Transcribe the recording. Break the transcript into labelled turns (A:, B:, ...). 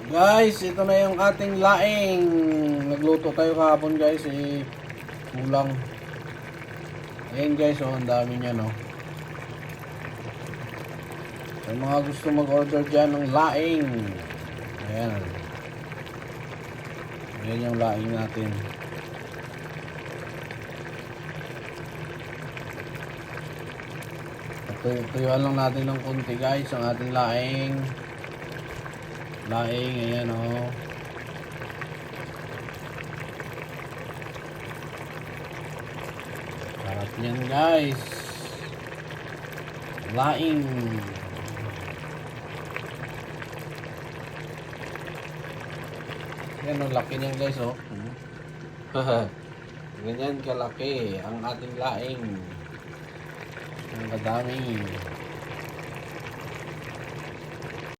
A: Guys, ito na yung ating laing. Nagluto tayo kahapon guys, kulang. Ayan guys, ang dami niya no. Sa mga gusto mag-order dyan ng laing, ayan. Ayan yung laing natin. Tuyuan lang natin ng konti guys ang ating laing. Ayan o. Sarap yan guys. Laing. Yan o, laki niyan guys o. Ganyan kalaki ang ating laing. Ang kadami.